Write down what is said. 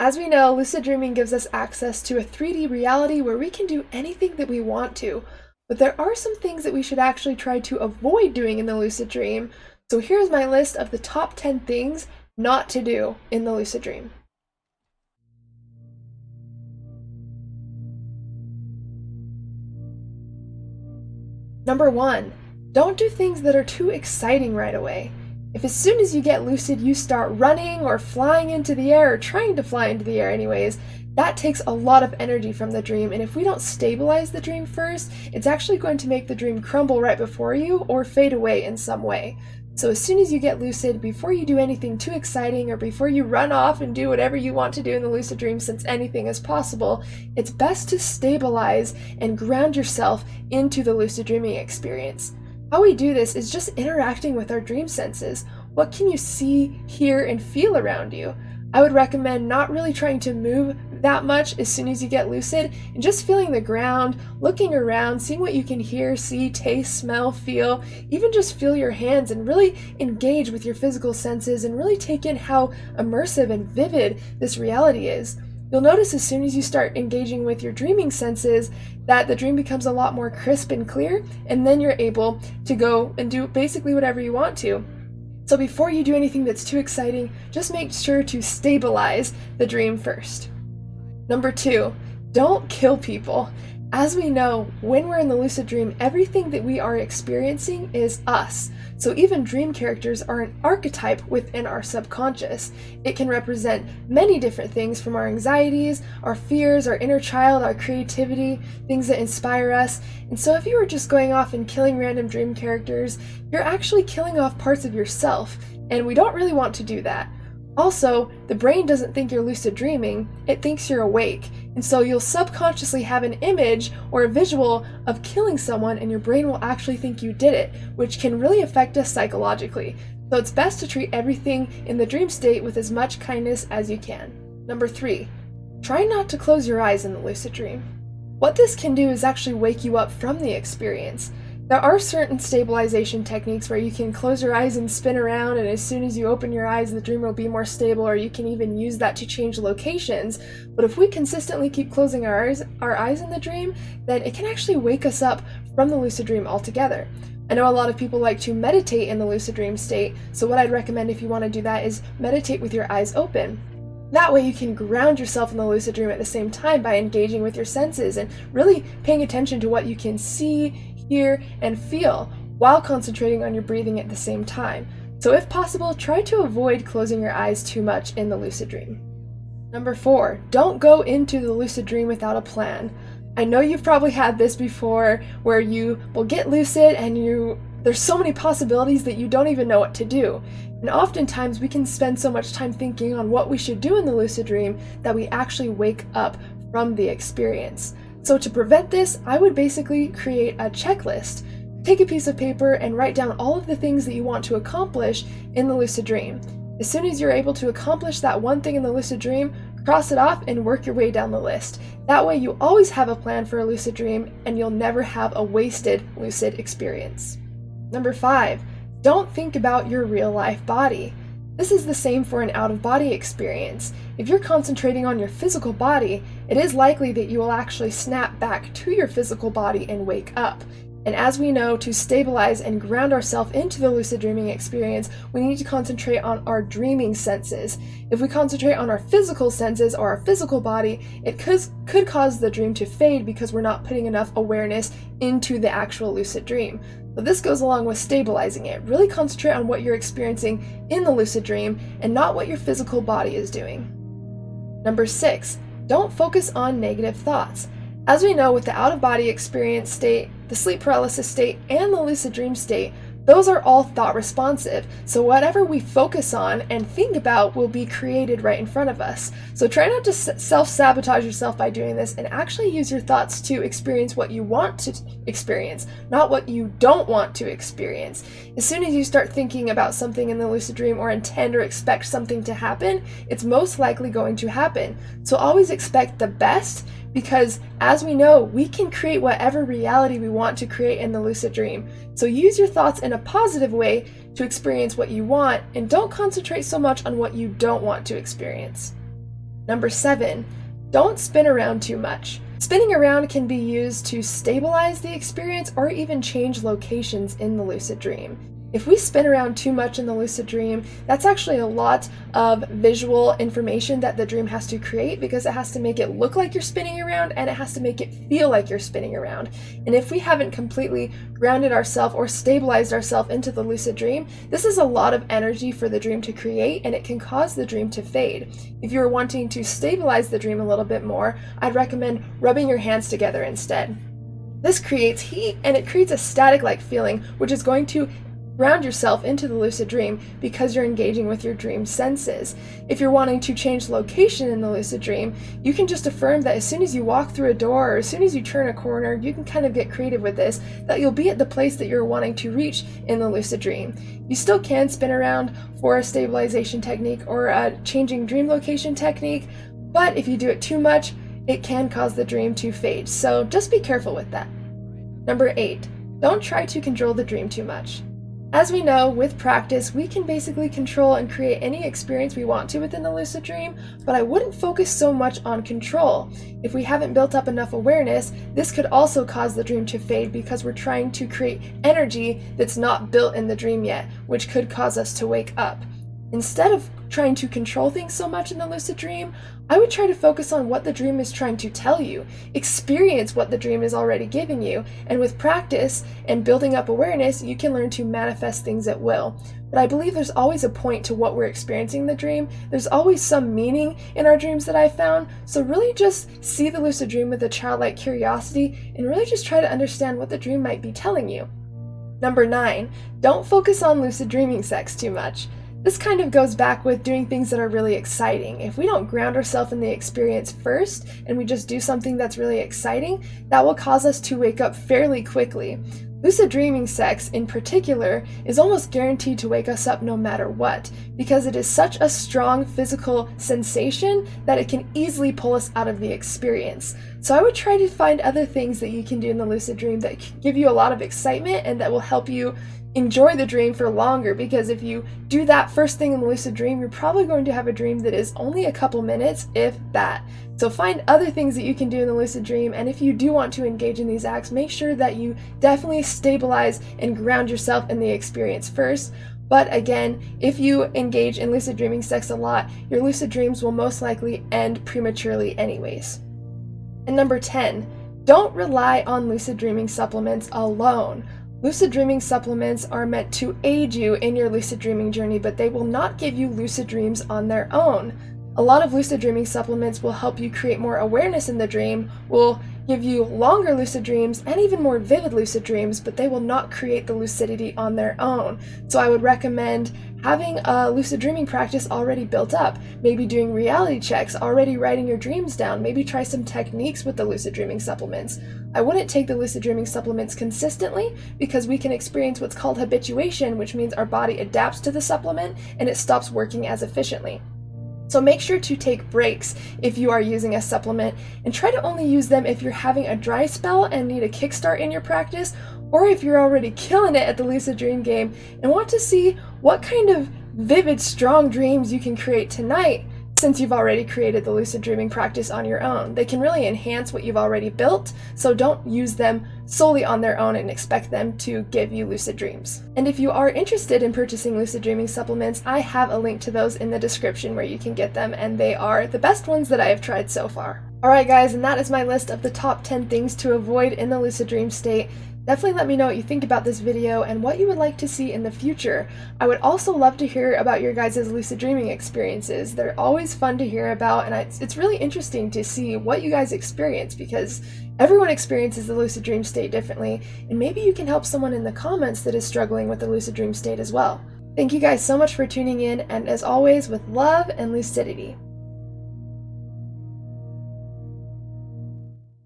As we know, lucid dreaming gives us access to a 3D reality where we can do anything that we want to, but there are some things that we should actually try to avoid doing in the lucid dream. So here's my list of the top 10 things not to do in the lucid dream. Number 1, don't do things that are too exciting right away. If as soon as you get lucid you start running or flying into the air, or trying to fly into the air anyways, that takes a lot of energy from the dream, and if we don't stabilize the dream first, it's actually going to make the dream crumble right before you or fade away in some way. So as soon as you get lucid, before you do anything too exciting or before you run off and do whatever you want to do in the lucid dream, since anything is possible, it's best to stabilize and ground yourself into the lucid dreaming experience. How we do this is just interacting with our dream senses. What can you see, hear, and feel around you? I would recommend not really trying to move that much as soon as you get lucid, and just feeling the ground, looking around, seeing what you can hear, see, taste, smell, feel, even just feel your hands and really engage with your physical senses and really take in how immersive and vivid this reality is. You'll notice as soon as you start engaging with your dreaming senses that the dream becomes a lot more crisp and clear, and then you're able to go and do basically whatever you want to. So before you do anything that's too exciting, just make sure to stabilize the dream first. Number 2, don't kill people. As we know, when we're in the lucid dream, everything that we are experiencing is us. So even dream characters are an archetype within our subconscious. It can represent many different things, from our anxieties, our fears, our inner child, our creativity, things that inspire us. And so if you were just going off and killing random dream characters, you're actually killing off parts of yourself, and we don't really want to do that. Also, the brain doesn't think you're lucid dreaming, it thinks you're awake, and so you'll subconsciously have an image or a visual of killing someone, and your brain will actually think you did it, which can really affect us psychologically. So it's best to treat everything in the dream state with as much kindness as you can. Number 3, try not to close your eyes in the lucid dream. What this can do is actually wake you up from the experience. There are certain stabilization techniques where you can close your eyes and spin around, and as soon as you open your eyes, the dream will be more stable, or you can even use that to change locations. But if we consistently keep closing our eyes in the dream, then it can actually wake us up from the lucid dream altogether. I know a lot of people like to meditate in the lucid dream state, so what I'd recommend if you want to do that is meditate with your eyes open. That way you can ground yourself in the lucid dream at the same time by engaging with your senses and really paying attention to what you can see, hear, and feel while concentrating on your breathing at the same time. So if possible, try to avoid closing your eyes too much in the lucid dream. Number 4, don't go into the lucid dream without a plan. I know you've probably had this before where you will get lucid and there's so many possibilities that you don't even know what to do. And oftentimes we can spend so much time thinking on what we should do in the lucid dream that we actually wake up from the experience. So to prevent this, I would basically create a checklist. Take a piece of paper and write down all of the things that you want to accomplish in the lucid dream. As soon as you're able to accomplish that one thing in the lucid dream, cross it off and work your way down the list. That way you always have a plan for a lucid dream and you'll never have a wasted lucid experience. Number 5, don't think about your real life body. This is the same for an out-of-body experience. If you're concentrating on your physical body, it is likely that you will actually snap back to your physical body and wake up. And as we know, to stabilize and ground ourselves into the lucid dreaming experience, we need to concentrate on our dreaming senses. If we concentrate on our physical senses or our physical body, it could cause the dream to fade because we're not putting enough awareness into the actual lucid dream. So this goes along with stabilizing it. Really concentrate on what you're experiencing in the lucid dream and not what your physical body is doing. Number 6, don't focus on negative thoughts. As we know, with the out-of-body experience state, the sleep paralysis state, and the lucid dream state, those are all thought responsive. So whatever we focus on and think about will be created right in front of us. So try not to self-sabotage yourself by doing this, and actually use your thoughts to experience what you want to experience, not what you don't want to experience. As soon as you start thinking about something in the lucid dream or intend or expect something to happen, it's most likely going to happen. So always expect the best, because as we know, we can create whatever reality we want to create in the lucid dream. So use your thoughts in a positive way to experience what you want, and don't concentrate so much on what you don't want to experience. Number 7, don't spin around too much. Spinning around can be used to stabilize the experience or even change locations in the lucid dream. If we spin around too much in the lucid dream, that's actually a lot of visual information that the dream has to create, because it has to make it look like you're spinning around and it has to make it feel like you're spinning around. And if we haven't completely grounded ourselves or stabilized ourselves into the lucid dream, this is a lot of energy for the dream to create, and it can cause the dream to fade. If you're wanting to stabilize the dream a little bit more, I'd recommend rubbing your hands together instead. This creates heat and it creates a static-like feeling, which is going to ground yourself into the lucid dream because you're engaging with your dream senses. If you're wanting to change location in the lucid dream, you can just affirm that as soon as you walk through a door or as soon as you turn a corner, you can kind of get creative with this, that you'll be at the place that you're wanting to reach in the lucid dream. You still can spin around for a stabilization technique or a changing dream location technique, but if you do it too much, it can cause the dream to fade. So just be careful with that. Number 8, don't try to control the dream too much. As we know, with practice, we can basically control and create any experience we want to within the lucid dream, but I wouldn't focus so much on control. If we haven't built up enough awareness, this could also cause the dream to fade because we're trying to create energy that's not built in the dream yet, which could cause us to wake up. Instead of trying to control things so much in the lucid dream, I would try to focus on what the dream is trying to tell you. Experience what the dream is already giving you, and with practice and building up awareness, you can learn to manifest things at will. But I believe there's always a point to what we're experiencing in the dream. There's always some meaning in our dreams that I've found, so really just see the lucid dream with a childlike curiosity and really just try to understand what the dream might be telling you. Number 9, don't focus on lucid dreaming sex too much. This kind of goes back with doing things that are really exciting. If we don't ground ourselves in the experience first and we just do something that's really exciting, that will cause us to wake up fairly quickly. Lucid dreaming sex, in particular, is almost guaranteed to wake us up no matter what, because it is such a strong physical sensation that it can easily pull us out of the experience. So I would try to find other things that you can do in the lucid dream that give you a lot of excitement and that will help you enjoy the dream for longer, because if you do that first thing in the lucid dream, you're probably going to have a dream that is only a couple minutes, if that. So find other things that you can do in the lucid dream, and if you do want to engage in these acts, make sure that you definitely stabilize and ground yourself in the experience first. But again, if you engage in lucid dreaming sex a lot, your lucid dreams will most likely end prematurely anyways. And number 10, don't rely on lucid dreaming supplements alone. Lucid dreaming supplements are meant to aid you in your lucid dreaming journey, but they will not give you lucid dreams on their own. A lot of lucid dreaming supplements will help you create more awareness in the dream, will give you longer lucid dreams and even more vivid lucid dreams, but they will not create the lucidity on their own. So I would recommend having a lucid dreaming practice already built up, maybe doing reality checks, already writing your dreams down, maybe try some techniques with the lucid dreaming supplements. I wouldn't take the lucid dreaming supplements consistently because we can experience what's called habituation, which means our body adapts to the supplement and it stops working as efficiently. So make sure to take breaks if you are using a supplement, and try to only use them if you're having a dry spell and need a kickstart in your practice, or if you're already killing it at the lucid dream game and want to see what kind of vivid, strong dreams you can create tonight since you've already created the lucid dreaming practice on your own. They can really enhance what you've already built, so don't use them solely on their own and expect them to give you lucid dreams. And if you are interested in purchasing lucid dreaming supplements, I have a link to those in the description where you can get them, and they are the best ones that I have tried so far. Alright guys, and that is my list of the top 10 things to avoid in the lucid dream state. Definitely let me know what you think about this video and what you would like to see in the future. I would also love to hear about your guys' lucid dreaming experiences. They're always fun to hear about, and it's really interesting to see what you guys experience, because everyone experiences the lucid dream state differently, and maybe you can help someone in the comments that is struggling with the lucid dream state as well. Thank you guys so much for tuning in, and as always, with love and lucidity.